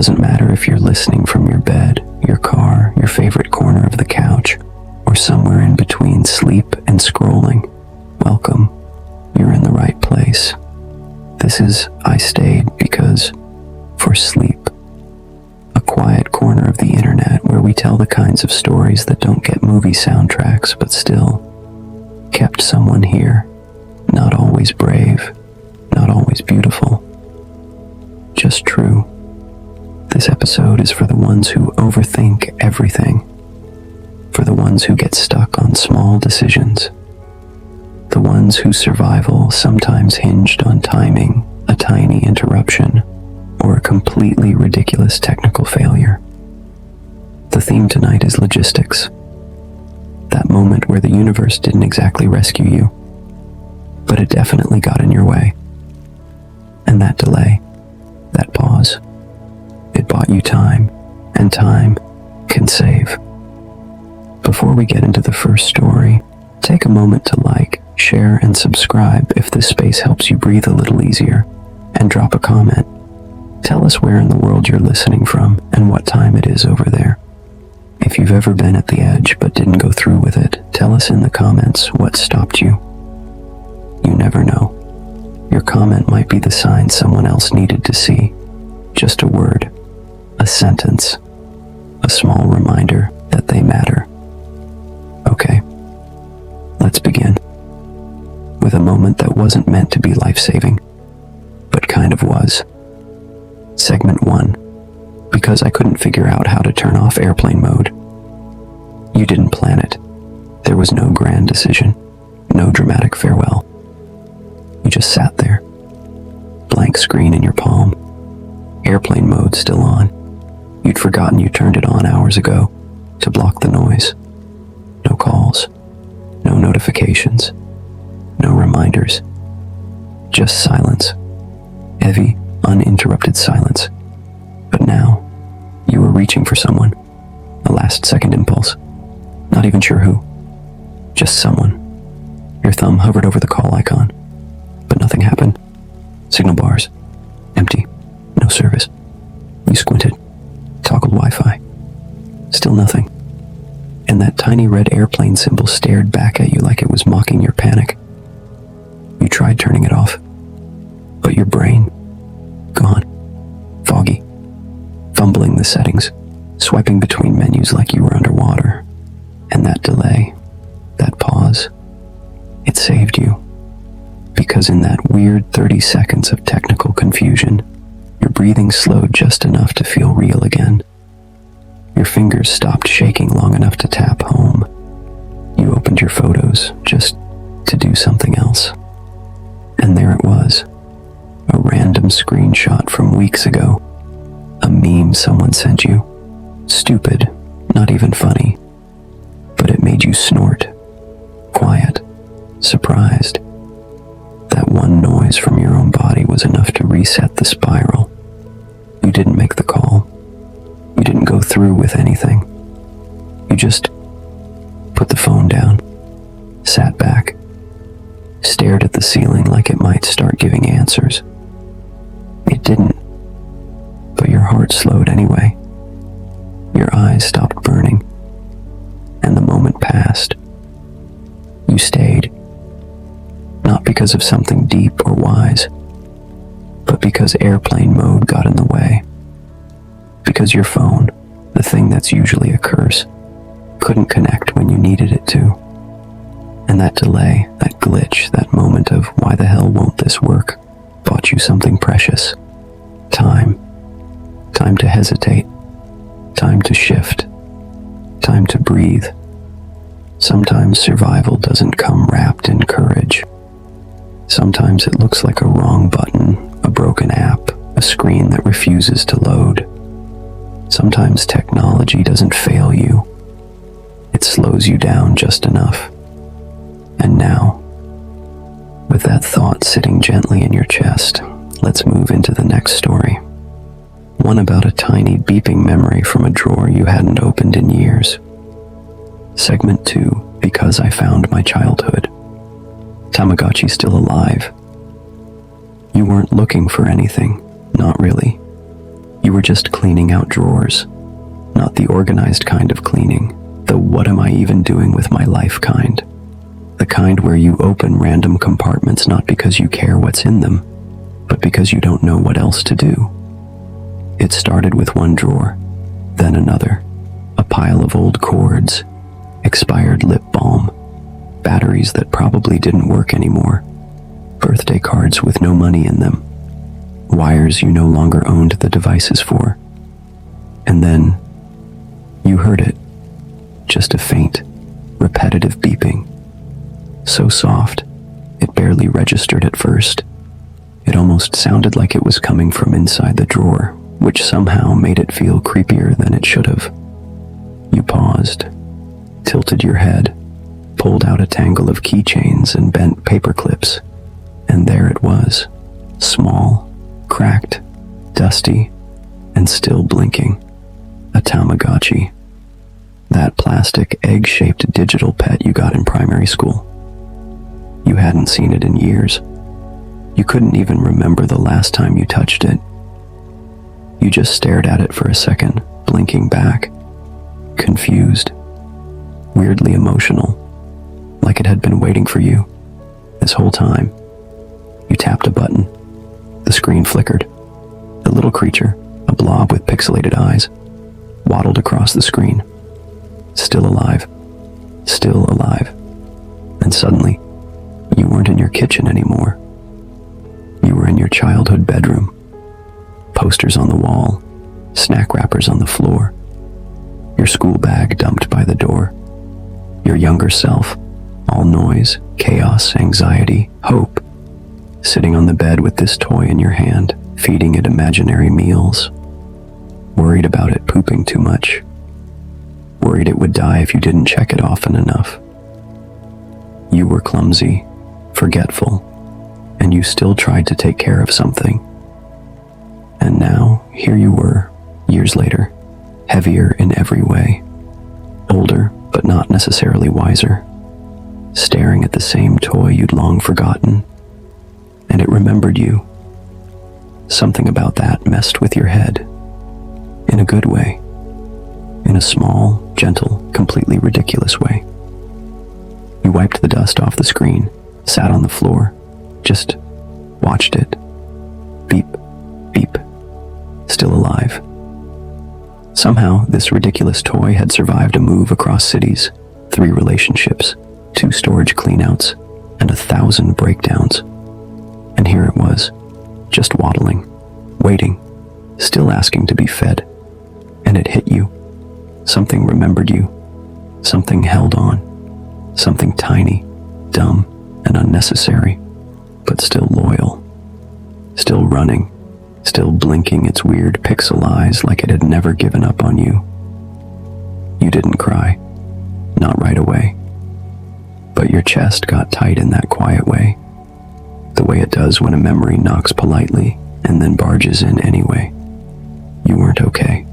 doesn't matter if you're listening from your bed, your car, your favorite corner of the couch, or somewhere in between sleep and scrolling. Welcome. You're in the right place. This is I Stayed Because for Sleep, a quiet corner of the internet where we tell the kinds of stories that don't get movie soundtracks but still kept someone here. Not always brave, not always beautiful, just true. This episode is for the ones who overthink everything, for the ones who get stuck on small decisions, the ones whose survival sometimes hinged on timing, a tiny interruption, or a completely ridiculous technical failure. The theme tonight is logistics. That moment where the universe didn't exactly rescue you, but it definitely got in your way. And that delay, that pause, it bought you time, and time can save. Before we get into the first story, take a moment to like, share, and subscribe if this space helps you breathe a little easier, and drop a comment. Tell us where in the world you're listening from and what time it is over there. If you've ever been at the edge but didn't go through with it, tell us in the comments what stopped you. You never know. Your comment might be the sign someone else needed to see. Just a word, a sentence, a small reminder that they matter. Okay, let's begin. With a moment that wasn't meant to be life-saving, but kind of was. Segment 1. Because I couldn't figure out how to turn off airplane mode. You didn't plan it. There was no grand decision, no dramatic farewell. You just sat there, blank screen in your palm, airplane mode still on. You'd forgotten you turned it on hours ago to block the noise. No calls, no notifications, no reminders, just silence. Heavy, uninterrupted silence. But now, you were reaching for someone, a last-second impulse. Not even sure who, just someone. Your thumb hovered over the call icon, but nothing happened. Signal bars, empty, no service. You squinted, toggled Wi-Fi. Still nothing. And that tiny red airplane symbol stared back at you like it was mocking your panic. You tried turning it off, but your brain, gone, foggy, fumbling the settings, swiping between menus like you were underwater. And that delay, that pause, it saved you. Because in that weird 30 seconds of technical confusion, your breathing slowed just enough to feel real again. Your fingers stopped shaking long enough to tap home. You opened your photos just to do something else. And there it was, a random screenshot from weeks ago, a meme someone sent you. Stupid, not even funny, but it made you snort, quiet, surprised. That one noise from your own body was enough to reset the spiral. You didn't make the call. You didn't go through with anything. You just put the phone down, sat back, stared at the ceiling like it might start giving answers. It didn't, but your heart slowed anyway. Your eyes stopped burning, and the moment passed. You stayed. Not because of something deep or wise, but because airplane mode got in the way. Because your phone, the thing that's usually a curse, couldn't connect when you needed it to. And that delay, that glitch, that moment of why the hell won't this work, bought you something precious. Time. Time to hesitate. Time to shift. Time to breathe. Sometimes survival doesn't come wrapped in courage. Sometimes it looks like a wrong button, a broken app, a screen that refuses to load. Sometimes technology doesn't fail you. It slows you down just enough. And now, with that thought sitting gently in your chest, let's move into the next story. One about a tiny beeping memory from a drawer you hadn't opened in years. Segment 2, Because I Found My Childhood. Tamagotchi still alive. You weren't looking for anything, not really. You were just cleaning out drawers, not the organized kind of cleaning, the what am I even doing with my life kind. The kind where you open random compartments not because you care what's in them, but because you don't know what else to do. It started with one drawer, then another, a pile of old cords, expired lip balm, batteries that probably didn't work anymore, birthday cards with no money in them, wires you no longer owned the devices for. And then you heard it, just a faint, repetitive beeping. So soft, it barely registered at first. It almost sounded like it was coming from inside the drawer, which somehow made it feel creepier than it should have. You paused, tilted your head, pulled out a tangle of keychains and bent paper clips, and there it was, small, cracked, dusty, and still blinking. A Tamagotchi. That plastic, egg-shaped digital pet you got in primary school. You hadn't seen it in years. You couldn't even remember the last time you touched it. You just stared at it for a second, blinking back, confused, weirdly emotional, like it had been waiting for you this whole time. You tapped a button. The screen flickered. The little creature, a blob with pixelated eyes, waddled across the screen. Still alive. Still alive. And suddenly, you weren't in your kitchen anymore. You were in your childhood bedroom. Posters on the wall, snack wrappers on the floor, your school bag dumped by the door. Your younger self, all noise, chaos, anxiety, hope, sitting on the bed with this toy in your hand, feeding it imaginary meals, worried about it pooping too much, worried it would die if you didn't check it often enough. You were clumsy, forgetful, and you still tried to take care of something. And now, here you were, years later, heavier in every way, older but not necessarily wiser, staring at the same toy you'd long forgotten, and it remembered you. Something about that messed with your head, in a good way, in a small, gentle, completely ridiculous way. You wiped the dust off the screen, sat on the floor, just watched it. Beep, beep, still alive. Somehow, this ridiculous toy had survived a move across cities, 3 relationships, 2 storage cleanouts, and 1,000 breakdowns. And here it was, just waddling, waiting, still asking to be fed. And it hit you. Something remembered you. Something held on. Something tiny, dumb, and unnecessary, but still loyal. Still running, still blinking its weird pixel eyes like it had never given up on you. You didn't cry, not right away, but your chest got tight in that quiet way, the way it does when a memory knocks politely and then barges in anyway. You weren't okay.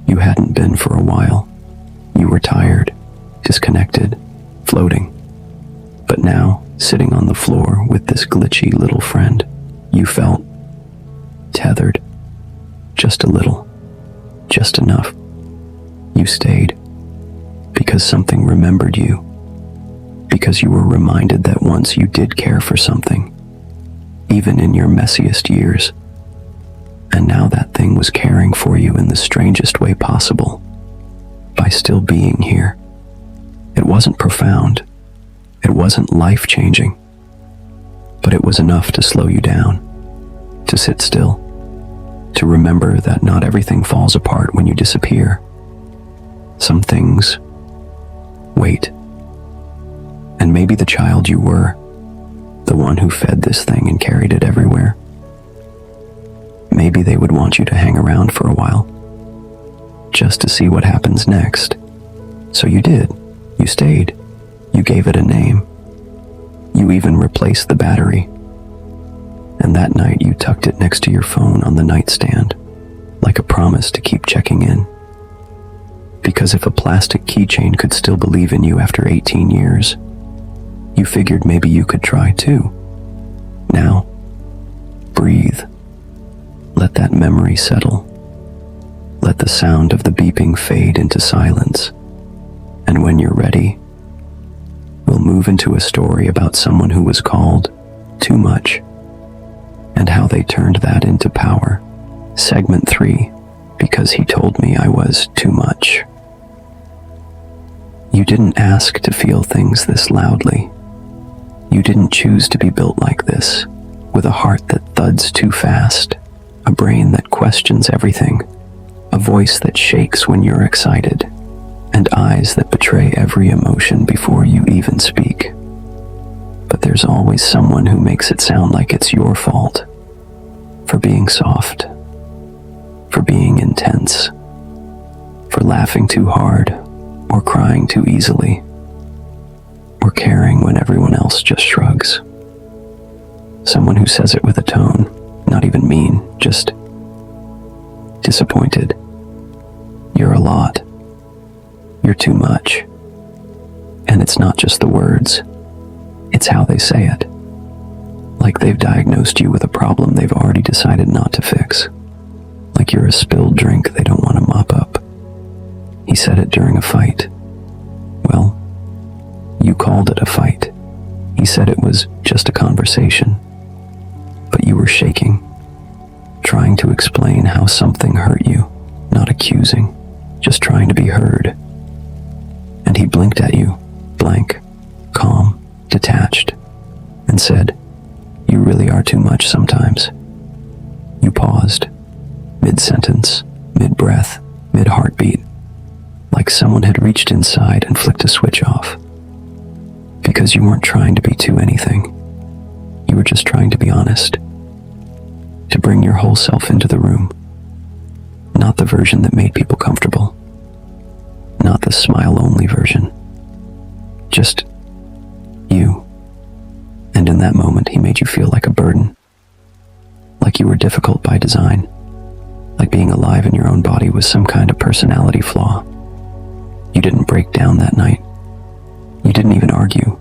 You hadn't been for a while. You were tired, disconnected, floating. But now, sitting on the floor with this glitchy little friend, you felt tethered. Just a little. Just enough. You stayed. Because something remembered you. Because you were reminded that once you did care for something, even in your messiest years. And now that thing was caring for you in the strangest way possible, by still being here. It wasn't profound. It wasn't life-changing. But it was enough to slow you down, to sit still, to remember that not everything falls apart when you disappear. Some things wait. And maybe the child you were, the one who fed this thing and carried it everywhere, maybe they would want you to hang around for a while, just to see what happens next. So you did. You stayed. You gave it a name. You even replaced the battery. And that night you tucked it next to your phone on the nightstand, like a promise to keep checking in. Because if a plastic keychain could still believe in you after 18 years, you figured maybe you could try too. Now, breathe. Let that memory settle. let the sound of the beeping fade into silence. And when you're ready, we'll move into a story about someone who was called too much and how they turned that into power. Segment 3, because he told me I was too much. You didn't ask to feel things this loudly. You didn't choose to be built like this, with a heart that thuds too fast, a brain that questions everything, a voice that shakes when you're excited, and eyes that betray every emotion before you even speak. But there's always someone who makes it sound like it's your fault, for being soft, for being intense, for laughing too hard, or crying too easily, or caring when everyone else just shrugs. Someone who says it with a tone, not even mean, just disappointed. You're a lot. You're too much. And it's not just the words, it's how they say it. Like they've diagnosed you with a problem they've already decided not to fix. Like you're a spilled drink they don't want to mop up. He said it during a fight. Well, you called it a fight. He said it was just a conversation. But you were shaking, trying to explain how something hurt you, not accusing, just trying to be heard. And he blinked at you, blank, calm, detached, and said, "You really are too much sometimes." You paused, mid-sentence, mid-breath, mid-heartbeat, like someone had reached inside and flicked a switch off. Because you weren't trying to be too anything. You were just trying to be honest. To bring your whole self into the room. Not the version that made people comfortable. Not the smile-only version. Just you. And in that moment, he made you feel like a burden. Like you were difficult by design. Like being alive in your own body was some kind of personality flaw. You didn't break down that night. You didn't even argue.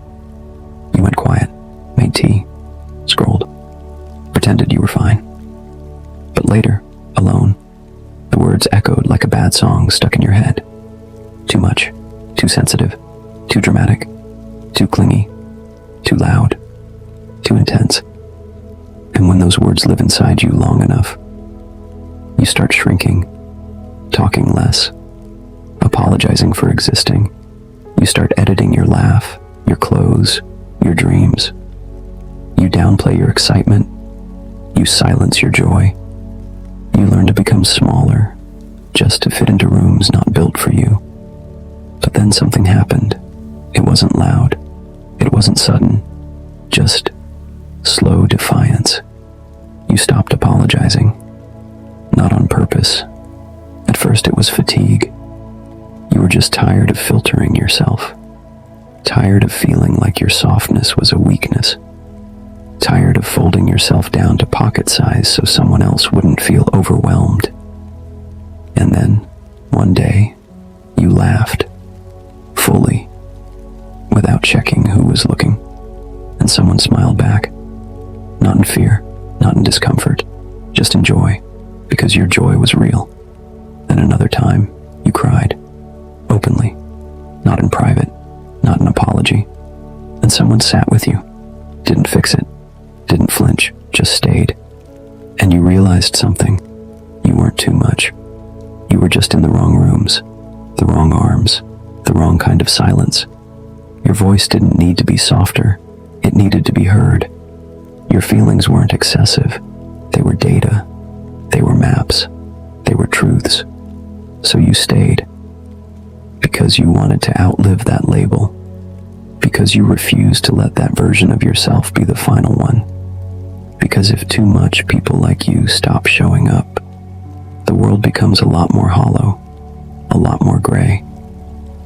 You went quiet, made tea, scrolled, pretended you were fine. But later, alone, the words echoed like a bad song stuck in your head. Too much, too sensitive, too dramatic, too clingy, too loud, too intense. And when those words live inside you long enough, you start shrinking, talking less, apologizing for existing. You start editing your laugh, your clothes, your dreams. You downplay your excitement. You silence your joy. You learn to become smaller, just to fit into rooms not built for you. But then something happened. It wasn't loud. It wasn't sudden. Just slow defiance. You stopped apologizing. Not on purpose. At first it was fatigue. You were just tired of filtering yourself. Tired of feeling like your softness was a weakness. Tired of folding yourself down to pocket size so someone else wouldn't feel overwhelmed. And then, one day, you laughed. Fully. Without checking who was looking. And someone smiled back. Not in fear, not in discomfort, just in joy, because your joy was real. Then another time, you cried. Openly. Not in private, not an apology. And someone sat with you. Didn't fix it. Didn't flinch, just stayed. And you realized something. You weren't too much. You were just in the wrong rooms, the wrong arms, the wrong kind of silence. Your voice didn't need to be softer. It needed to be heard. Your feelings weren't excessive. They were data. They were maps. They were truths. So you stayed. Because you wanted to outlive that label. Because you refused to let that version of yourself be the final one. Because if too much people like you stop showing up, the world becomes a lot more hollow, a lot more gray.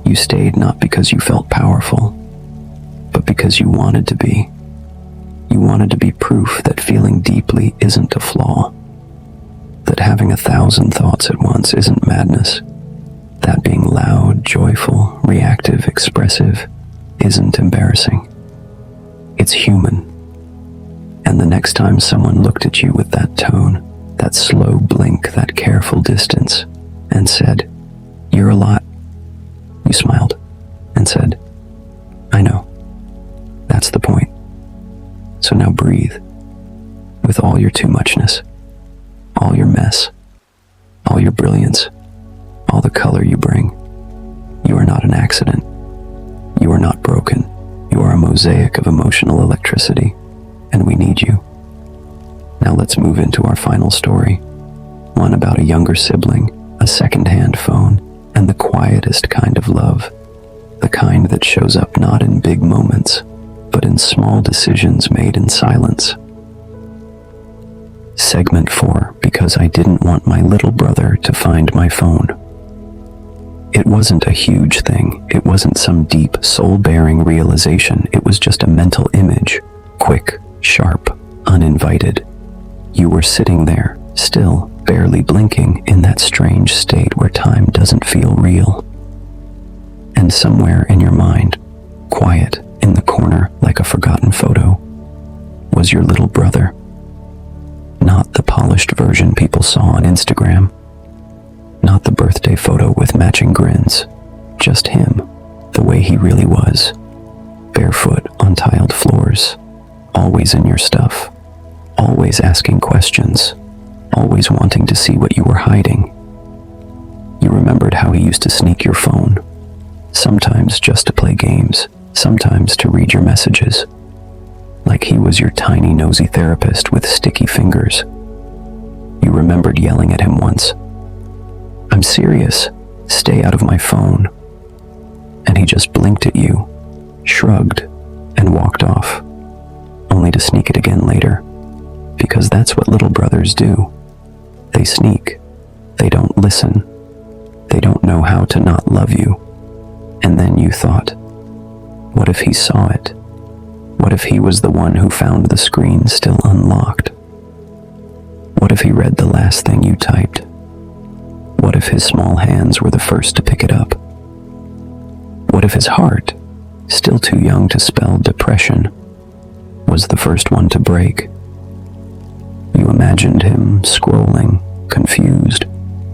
You stayed not because you felt powerful, but because you wanted to be. You wanted to be proof that feeling deeply isn't a flaw, that having 1,000 thoughts at once isn't madness, that being loud, joyful, reactive, expressive isn't embarrassing. It's human. And the next time someone looked at you with that tone, that slow blink, that careful distance, and said, "You're a lot." You smiled and said, "I know. That's the point. So now breathe. With all your too muchness, all your mess, all your brilliance, all the color you bring. You are not an accident. You are not broken. You are a mosaic of emotional electricity, and we need you." Now let's move into our final story. One about a younger sibling, a second-hand phone, and the quietest kind of love. The kind that shows up not in big moments, but in small decisions made in silence. Segment 4, because I didn't want my little brother to find my phone. It wasn't a huge thing. It wasn't some deep, soul-bearing realization. It was just a mental image. Quick, sharp, uninvited. You were sitting there, still, barely blinking, in that strange state where time doesn't feel real. And somewhere in your mind, quiet in the corner like a forgotten photo, was your little brother. Not the polished version people saw on Instagram. Not the birthday photo with matching grins. Just him, the way he really was. Barefoot on tiled floors. Always in your stuff. Always asking questions. Always wanting to see what you were hiding. You remembered how he used to sneak your phone. Sometimes just to play games. Sometimes to read your messages. Like he was your tiny nosy therapist with sticky fingers. You remembered yelling at him once, "I'm serious, stay out of my phone." And he just blinked at you, shrugged, and walked off, only to sneak it again later. Because that's what little brothers do. They sneak. They don't listen. They don't know how to not love you. And then you thought, what if he saw it? What if he was the one who found the screen still unlocked? What if he read the last thing you typed? What if his small hands were the first to pick it up? What if his heart, still too young to spell depression, was the first one to break? You imagined him scrolling, confused,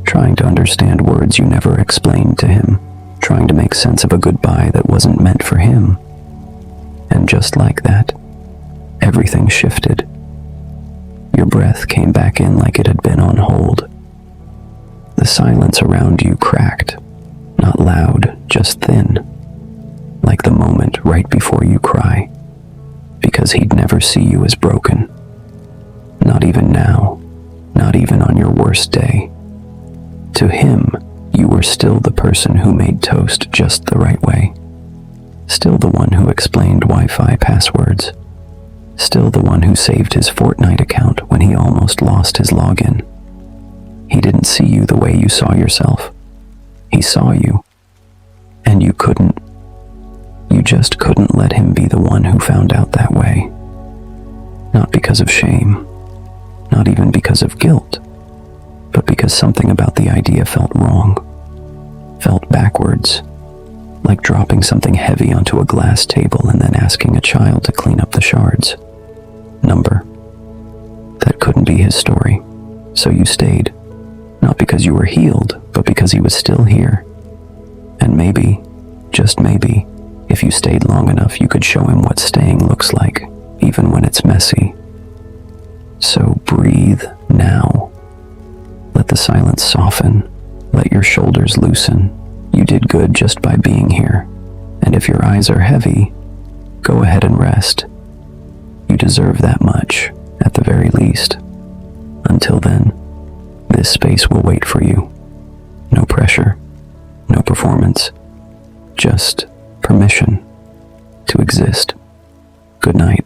trying to understand words you never explained to him, trying to make sense of a goodbye that wasn't meant for him. And just like that, everything shifted. Your breath came back in like it had been on hold. The silence around you cracked, not loud, just thin, like the moment right before you cry, because he'd never see you as broken. Not even now, not even on your worst day. To him, you were still the person who made toast just the right way. Still the one who explained Wi-Fi passwords. Still the one who saved his Fortnite account when he almost lost his login. He didn't see you the way you saw yourself. He saw you, and you just couldn't let him be the one who found out that way. Not because of shame, not even because of guilt, but because something about the idea felt wrong, felt backwards, like dropping something heavy onto a glass table and then asking a child to clean up the shards. Number. That couldn't be his story, so you stayed, not because you were healed, but because he was still here. And maybe, just maybe, if you stayed long enough, you could show him what staying looks like, even when it's messy. So breathe now. Let the silence soften. Let your shoulders loosen. You did good just by being here. And if your eyes are heavy, go ahead and rest. You deserve that much, at the very least. Until then, this space will wait for you. No pressure, no performance, just permission to exist. Good night.